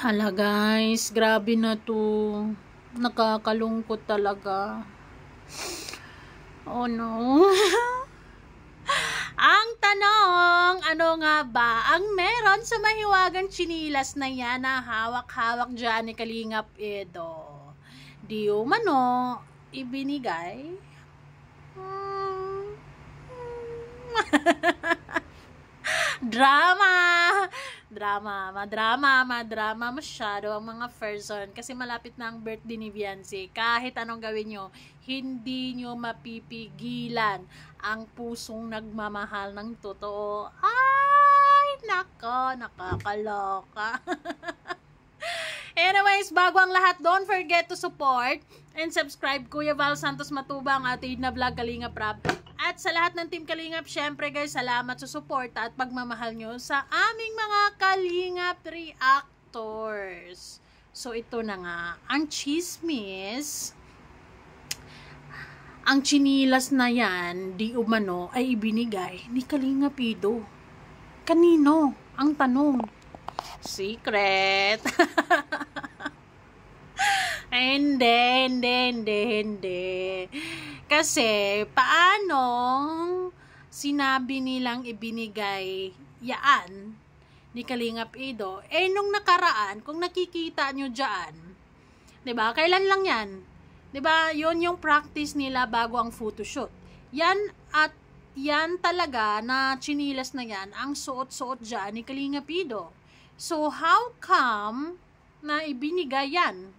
Hala guys, grabe na to. Nakakalungkot talaga. Oh no. Ang tanong, ano nga ba ang meron sa mahiwagang tsinilas na yan na hawak-hawak dyan ni Kalingap Edo? Di umano ibinigay? Madrama masyado ang mga person kasi malapit na ang birthday ni Beyonce. Kahit anong gawin nyo, hindi nyo mapipigilan ang pusong nagmamahal ng totoo. Ay, nako, nakakaloka. Anyways, bago ang lahat, don't forget to support and subscribe Kuya Val Santos Matubang at Aid na Vlog Kalingap Rap. At sa lahat ng Team Kalingap, syempre guys, salamat sa suporta at pagmamahal nyo sa aming mga Kalingap reactors. So ito na nga, ang chismis, ang chinilas na yan, di umano, ay ibinigay ni Kalingap Edo. Kanino? Ang tanong. Secret. Hindi. Kasi, paano sinabi nilang ibinigay yaan ni Kalingap Edo? Nung nakaraan, kung nakikita nyo dyan, diba? Kailan lang yan? Diba? Yun yung practice nila bago ang photoshoot. Yan at yan talaga na chinilas na yan, ang suot-suot dyan ni Kalingap Edo. So, how come na ibinigay yan?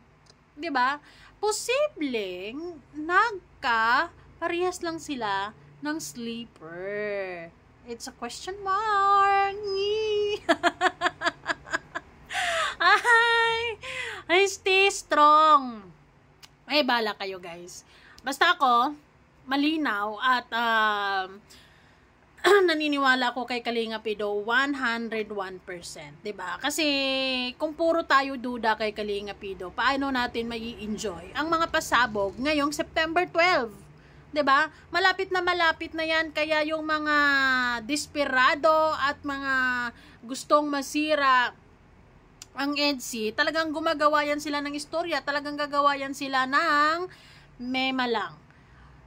Diba? Posibleng parehas lang sila ng sleeper. It's a question mark. Ay, stay strong. Ay, bala kayo guys. Basta ako, malinaw at naniniwala ako kay Kalingap Edo 101%, 'di ba? Kasi kung puro tayo duda kay Kalingap Edo, paano natin mai-enjoy ang mga pasabog ngayong September 12? 'Di ba? Malapit na 'yan, kaya yung mga desperado at mga gustong masira ang EDSI, talagang gumagawa yan sila ng istorya, talagang gagawa yan sila ng mema lang.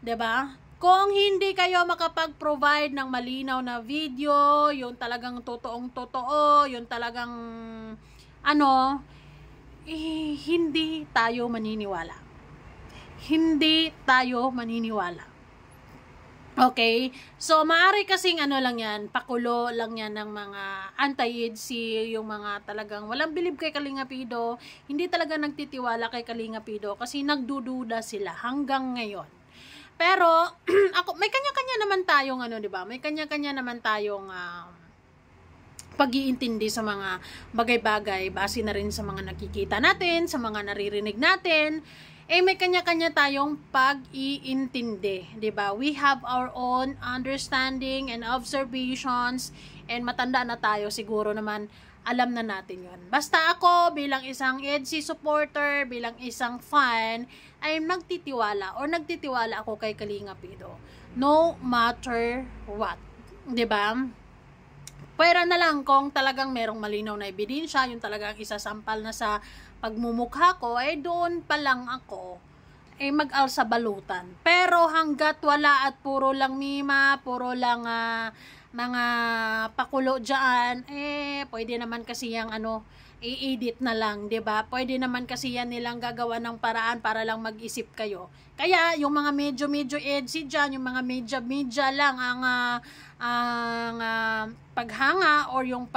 'Di ba? Kung hindi kayo makapag-provide ng malinaw na video, yung talagang totoong-totoo, yung talagang hindi tayo maniniwala. Hindi tayo maniniwala. Okay? So, maaari kasing lang yan, pakulo lang yan ng mga anti-EDSI, yung mga talagang walang bilib kay Kalingap Edo, hindi talaga nagtitiwala kay Kalingap Edo kasi nagdududa sila hanggang ngayon. Pero, may kanya-kanya naman tayong, 'di ba? May kanya-kanya naman tayong pag-iintindi sa mga bagay-bagay, base na rin sa mga nakikita natin, sa mga naririnig natin. May kanya-kanya tayong pag-iintindi, 'di ba? We have our own understanding and observations, and matanda na tayo, siguro naman alam na natin yun. Basta ako, bilang isang EDSI supporter, bilang isang fan, ay nagtitiwala ako kay Kalingap Edo. No matter what. 'Di ba? Pwera na lang kung talagang merong malinaw na ebidensya, yung talagang isasampal na sa pagmumukha ko, doon pa lang ako mag-alsa balutan. Pero hanggat wala at puro lang mima, puro lang mga pakulo dyan, pwede naman kasi yung i-edit na lang, 'di ba? Pwede naman kasi yan nilang gagawa ng paraan para lang mag-isip kayo. Kaya yung mga medyo EDSI dyan, yung mga media lang ang paghanga or yung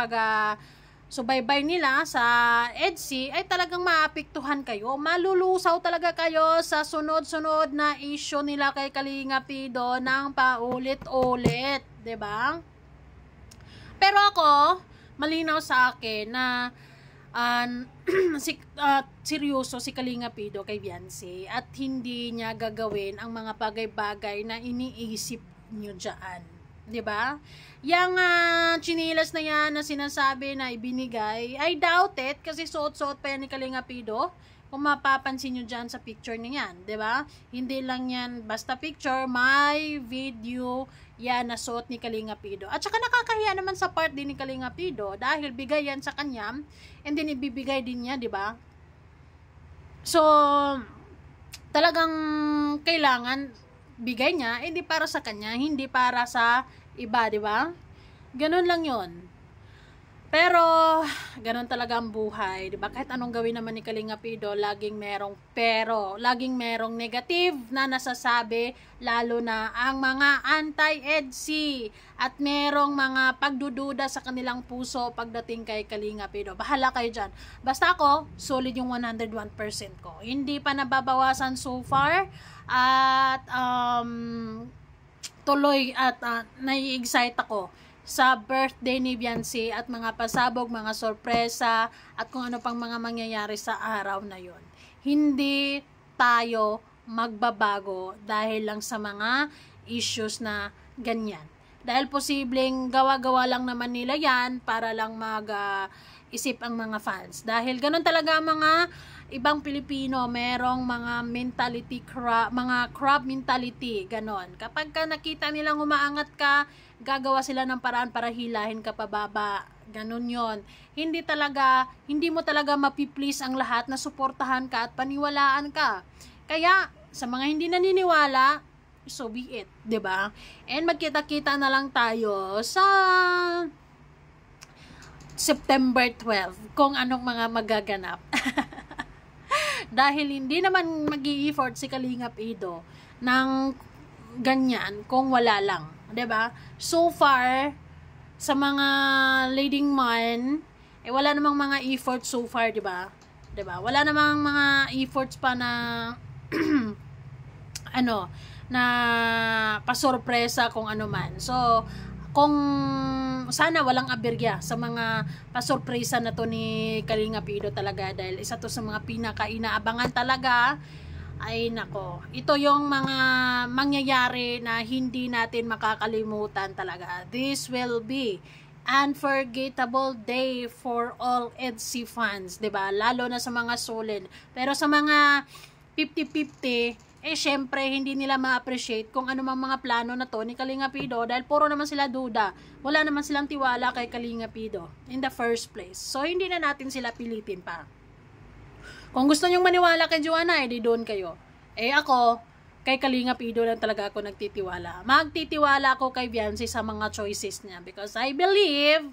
subaybay nila sa EDSI ay talagang maapektuhan kayo. Malulusaw talaga kayo sa sunod-sunod na issue nila kay Kalingap Edo ng paulit-ulit, 'di ba? Pero ako, malinaw sa akin na seryoso si Kalingap Edo kay Beyonce at hindi niya gagawin ang mga bagay-bagay na iniisip niyo dyan. 'Di ba? Yang chinilas na yan na sinasabi na ibinigay, I doubt it kasi suot-suot pa yan ni Kalingap Edo. Kung mapapansin nyo dyan sa picture niyan, di ba? Hindi lang yan basta picture, may video yan na suot ni Kalinga Pido. At saka nakakahiya naman sa part din ni Kalinga Pido dahil bigay yan sa kanya and then ibibigay din niya, di ba? So, talagang kailangan bigay niya, hindi para sa kanya, hindi para sa iba, di ba? Ganun lang yon. Pero, ganun talaga ang buhay, di ba? Kahit anong gawin naman ni Kalinga Pido, laging merong pero, laging merong negative na nasasabi, lalo na ang mga anti-EDC at merong mga pagdududa sa kanilang puso pagdating kay Kalinga Pido. Bahala kayo dyan. Basta ako, solid yung 101% ko. Hindi pa nababawasan so far at tuloy at nai-excite ako sa birthday ni Beyonce at mga pasabog, mga sorpresa at kung ano pang mga mangyayari sa araw na yon. Hindi tayo magbabago dahil lang sa mga issues na ganyan. Dahil posibleng gawa-gawa lang naman nila yan para lang mag-isip ang mga fans. Dahil ganun talaga ang mga ibang Pilipino, merong mga mentality, mga crab mentality, ganon. Kapag ka nakita nilang umaangat ka, gagawa sila ng paraan para hilahin ka pababa. Ganon yon. Hindi mo talaga mapiplease ang lahat na suportahan ka at paniwalaan ka. Kaya, sa mga hindi naniniwala, so be it, 'di ba? And magkita-kita na lang tayo sa September 12 kung anong mga magaganap. Dahil hindi naman mag-i-effort si Kalinga Pido ng ganyan kung wala lang, 'di ba? So far sa mga leading man, wala namang mga effort so far, 'di ba? 'Di ba? Wala namang mga efforts pa na na pasorpresa kung ano man. So, kung sana walang aberya sa mga pasorpresa na to ni Kalinga Pido talaga dahil isa to sa mga pinaka-inaabangan talaga. Ay nako, ito yung mga mangyayari na hindi natin makakalimutan talaga. This will be unforgettable day for all EDC fans, 'di ba? Lalo na sa mga solid. Pero sa mga 50-50, syempre, hindi nila ma-appreciate kung ano mang mga plano na to ni Kalinga Pido dahil puro naman sila duda. Wala naman silang tiwala kay Kalinga Pido in the first place. So, hindi na natin sila pilitin pa. Kung gusto nyong maniwala kay Joanna, edi doon kayo. Ako, kay Kalinga Pido lang talaga ako nagtitiwala. Magtitiwala ako kay Beyonce sa mga choices niya because I believe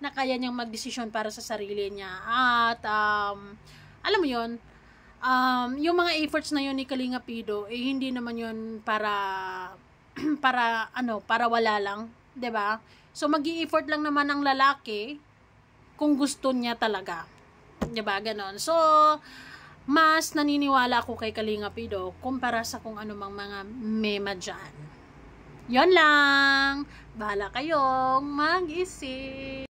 na kaya niyang magdesisyon para sa sarili niya. At, alam mo yun, yung mga efforts na yun ni Kalinga Pido, hindi naman yun para para wala lang, 'di ba? So magi-effort lang naman ang lalaki kung gusto niya talaga. 'Di ba? Ganon. So mas naniniwala ako kay Kalinga Pido kumpara sa kung ano mang mga mema dyan. Yon lang. Bahala kayong mag-isip.